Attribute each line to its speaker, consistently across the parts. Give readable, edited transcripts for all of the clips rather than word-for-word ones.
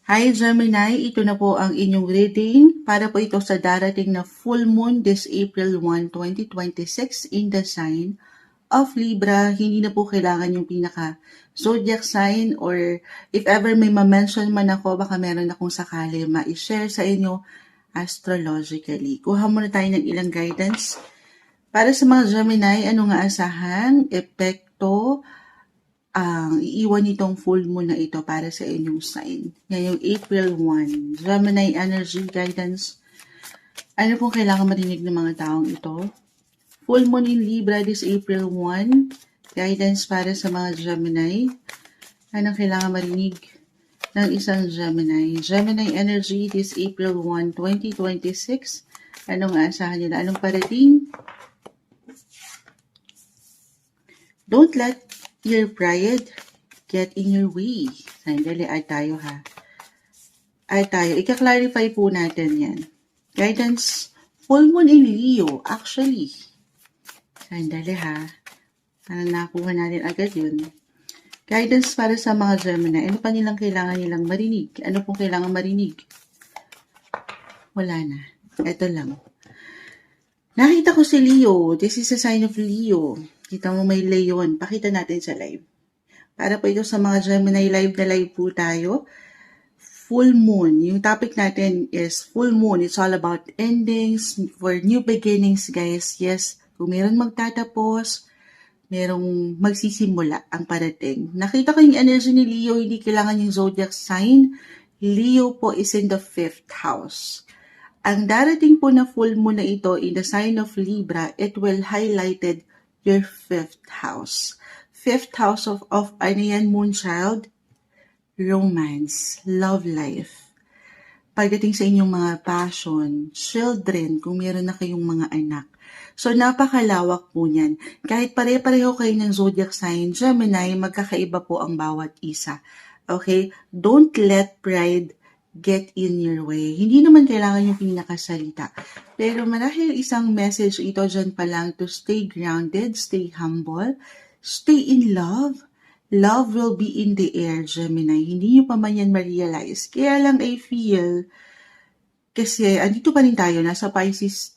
Speaker 1: Hi Gemini, ito na po ang inyong reading para po ito sa darating na full moon this April 1, 2026 in the sign of Libra. Hindi na po kailangan yung pinaka zodiac sign or if ever may ma-mention man ako, baka meron akong sakali ma-share sa inyo astrologically. Kuha muna tayo ng ilang guidance. Para sa mga Gemini, ano nga asahan, epekto, ang iiwan nitong full moon na ito para sa inyong sign. Ngayong April 1, Gemini energy guidance. Ano pong kailangan marinig ng mga taong ito? Full moon in Libra this April 1. Guidance para sa mga Gemini. Anong kailangan marinig ng isang Gemini? Gemini energy this April 1, 2026. Anong aasahan nila? Anong parating? Don't let your pride get in your way. Sandali, ay tayo ha. Ay tayo. Ika-clarify po natin yan. Guidance, full moon in Leo, actually. Sandali ha. Parang nakuha natin agad yun. Guidance para sa mga Gemini. Ano pa nilang kailangan nilang marinig? Ano pong kailangan marinig? Wala na. Ito lang. Nakita ko si Leo. This is a sign of Leo. Kita mo may leon. Pakita natin sa live. Para po ito sa mga Gemini, live na live po tayo. Full moon. Yung topic natin is full moon. It's all about endings, for new beginnings, guys. Yes, kung meron magtatapos, merong magsisimula ang parating. Nakita ko yung energy ni Leo, hindi kailangan yung zodiac sign. Leo po is in the 5th house. Ang darating po na full moon na ito in the sign of Libra, it will highlighted your 5th house. 5th house of ano yan, moon child? Romance, love life. Pagdating sa inyong mga passion, children, kung meron na kayong mga anak. So, napakalawak po niyan. Kahit pare-pareho kayo ng zodiac sign, Gemini, magkakaiba po ang bawat isa. Okay? Don't let pride get in your way. Hindi naman kailangan yung pinakasalita. Pero marahil isang message ito dyan pa lang to stay grounded, stay humble, stay in love. Love will be in the air, Gemini. Hindi nyo pa man yan ma-realize. Kaya lang I feel, kasi andito pa rin tayo, nasa Pisces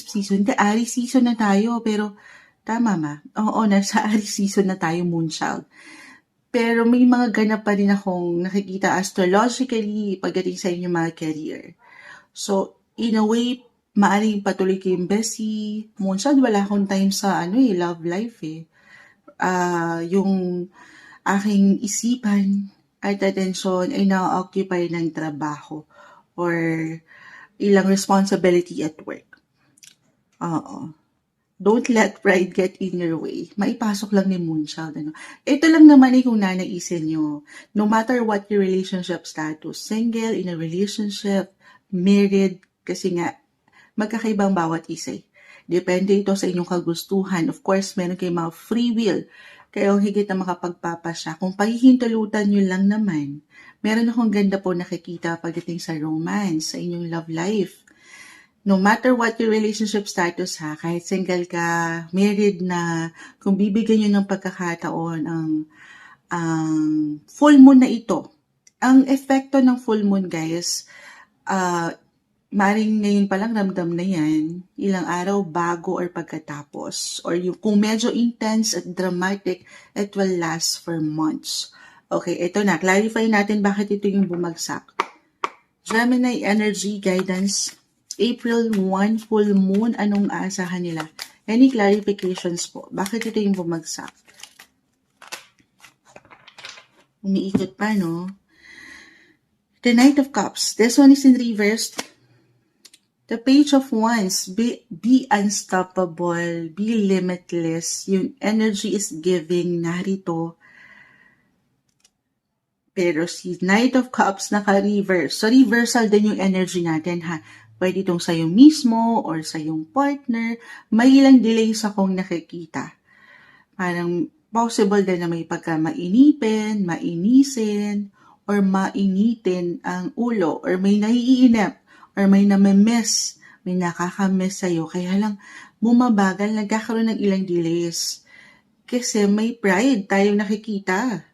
Speaker 1: season. Hindi, Aries season na tayo, pero tama ma. Oo, nasa Aries season na tayo, Moonchild. Pero may mga ganap pa rin akong nakikita astrologically pagdating sa inyong mga career. So, in a way, maaaring patuloy kayong busy. Moonchild, wala akong time sa love life eh. Yung aking isipan at atensyon ay na-occupy ng trabaho or ilang responsibility at work. Oo. Don't let pride get in your way. Maipasok lang ni Moonchild. Ito lang naman kung nanaisin nyo. No matter what your relationship status, single, in a relationship, married, kasi nga, magkakaibang bawat isa. Depende ito sa inyong kagustuhan. Of course, meron kayong mga free will. Kaya higit na makapagpapasya. Kung pahihintulutan nyo lang naman, meron akong ganda po nakikita pagdating sa romance, sa inyong love life. No matter what your relationship status kahit single ka, married na, kung bibigyan nyo ng pagkakataon ang full moon na ito. Ang epekto ng full moon, guys, maring ngayon palang ramdam na yan, ilang araw bago or pagkatapos. Or kung medyo intense at dramatic, it will last for months. Okay, ito na. Clarify natin bakit ito yung bumagsak. Gemini energy guidance, April 1, full moon, anong aasahan nila? Any clarifications po? Bakit ito yung bumagsak? Umiikot pa, no? The Knight of Cups. This one is in reverse. The Page of Wands, be unstoppable, be limitless. Yung energy is giving, narito. Pero si Knight of Cups naka-reverse. So, reversal din yung energy natin, ha. Pwede itong sa'yo mismo or sa yung partner. May ilang delays akong nakikita. Parang possible din na may pagka mainipin, mainisin, or mainitin ang ulo, or may naiinip, or may namimiss, may nakakamiss sa'yo. Kaya lang, bumabagal, nagkakaroon ng ilang delays. Kasi may pride tayong nakikita.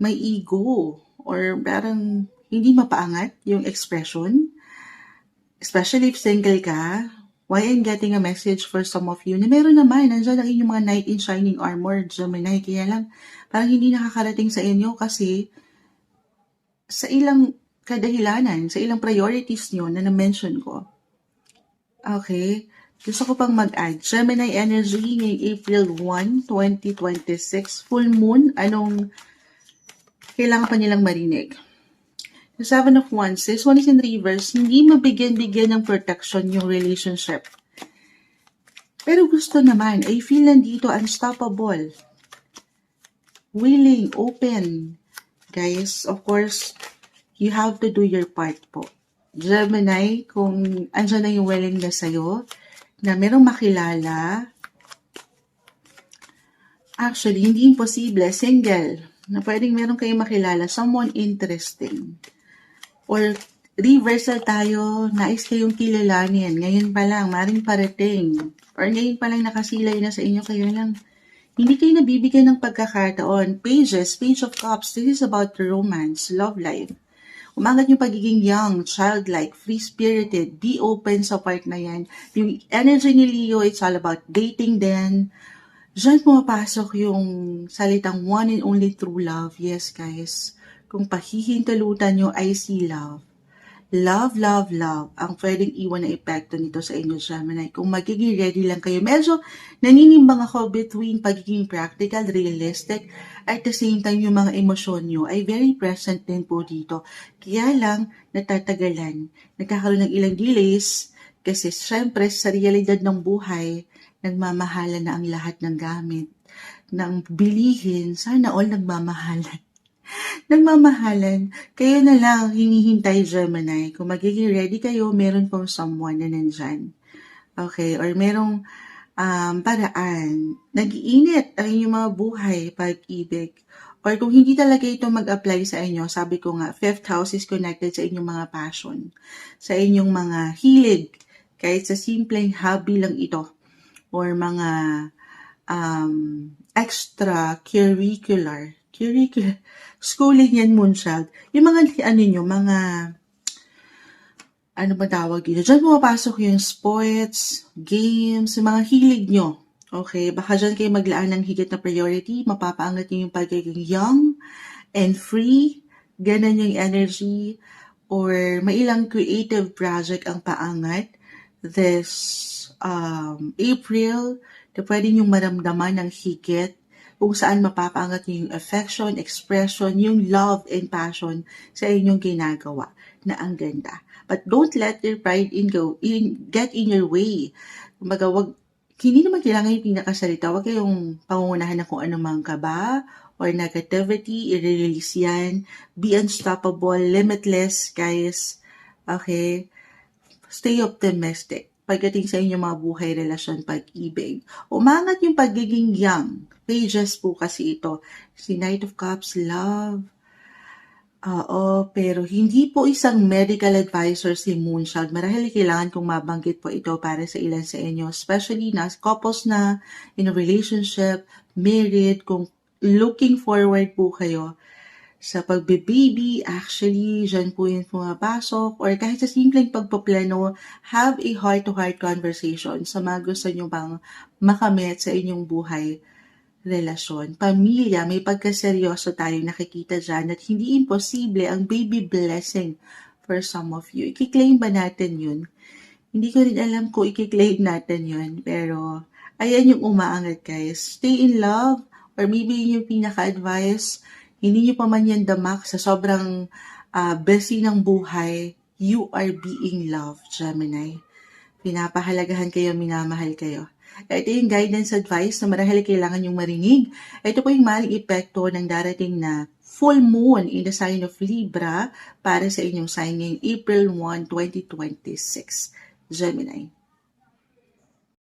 Speaker 1: May ego. Or parang hindi mapaangat yung expression, especially if single ka. Why I'm getting a message for some of you na meron naman, nandiyan ang inyong mga knight in shining armor, Gemini, kaya lang parang hindi nakakarating sa inyo kasi sa ilang kadahilanan, sa ilang priorities nyo na na-mention ko. Okay, gusto ko pang mag-add. Gemini energy ngayong April 1, 2026, full moon, anong kailangan pa nilang marinig? The Seven of Wands, this one is in reverse, hindi mabigyan-bigyan ng protection yung relationship. Pero gusto naman, I feel nandito unstoppable. Willing, open. Guys, of course, you have to do your part po. Gemini, kung andyan na yung willingness sa'yo, na merong makilala, actually, hindi imposible, single, na pwedeng meron kayong makilala, someone interesting. Or reversal tayo, nais kayong kilalanin, ngayon pa lang, maring parating. Or ngayon pa lang nakasilay na sa inyo, kaya lang, hindi kayo nabibigyan ng pagkakataon. Pages, Page of Cups, this is about romance, love life. Umangat yung pagiging young, childlike, free-spirited, be open sa part na yan. Yung energy ni Leo, it's all about dating din. Diyan pumapasok yung salitang one and only true love. Yes, guys. Kung pahihintalutan nyo, I see love. Love, love, love ang pwedeng iwan na epekto nito sa inyo, Gemini. Kung magiging ready lang kayo. Medyo naninimbang ako between pagiging practical, realistic, at the same time yung mga emosyon nyo ay very present din po dito. Kaya lang, natatagalan. Nagkakaroon ng ilang delays kasi syempre sa realidad ng buhay, nagmamahalan na ang lahat ng gamit. Ng bilihin, sana all nagmamahalan. Nagmamahalan, kayo na lang hinihintay, Gemini. Kung magiging ready kayo, meron pong someone na nandyan. Okay, or merong paraan. Nag-iinit ang inyong mga buhay, pag-ibig. Or kung hindi talaga ito mag-apply sa inyo, sabi ko nga, 5th house is connected sa inyong mga passion, sa inyong mga hilig, kahit sa simpleng hobby lang ito, or mga extracurricular, schooling yan, Moonchild. Yung mga, ano ba tawag dito? Diyan pumapasok yung sports, games, yung mga hilig nyo. Okay, baka dyan kayo maglaan ng higit na priority, mapapaangat nyo yung pagiging young and free, ganun yung energy, or may ilang creative project ang paangat this April, na pwede nyong maramdaman ng higit kung saan mapapaangat yung affection, expression, yung love and passion sa inyong ginagawa na ang ganda. But don't let your pride get in your way. Kumbaga, hindi naman kailangan yung pinakasalita. Huwag kayong pangungunahan na kung ano mang kaba or negativity, i-release yan. Be unstoppable, limitless, guys. Okay? Stay optimistic pagdating sa inyong mga buhay, relasyon, pag-ibig. Umangat yung pagiging young. Pages po kasi ito. Si Knight of Cups, love. Oo, pero hindi po isang medical advisor si Moonchild. Marahil kailangan kong mabanggit po ito para sa ilan sa inyo. Especially na couples na in a relationship, married, kung looking forward po kayo sa pagbe-baby, actually, dyan po yung pumapasok, or kahit sa simpleng pagpaplano, have a heart-to-heart conversation sa mga gusto nyo bang makamit sa inyong buhay, relasyon, pamilya. May pagkaseryoso tayong nakikita dyan at hindi imposible ang baby blessing for some of you. I-claim ba natin yun? Hindi ko rin alam kung i-claim natin yun, pero ayan yung umaangat, guys. Stay in love, or maybe yung pinaka-advice, hindi nyo pa man yan damak sa sobrang busy ng buhay, you are being loved, Gemini. Pinapahalagahan kayo, minamahal kayo. Ito yung guidance advice na marahil kailangan yung marinig. Ito po yung maling epekto ng darating na full moon in the sign of Libra para sa inyong sign ngayong April 1, 2026. Gemini.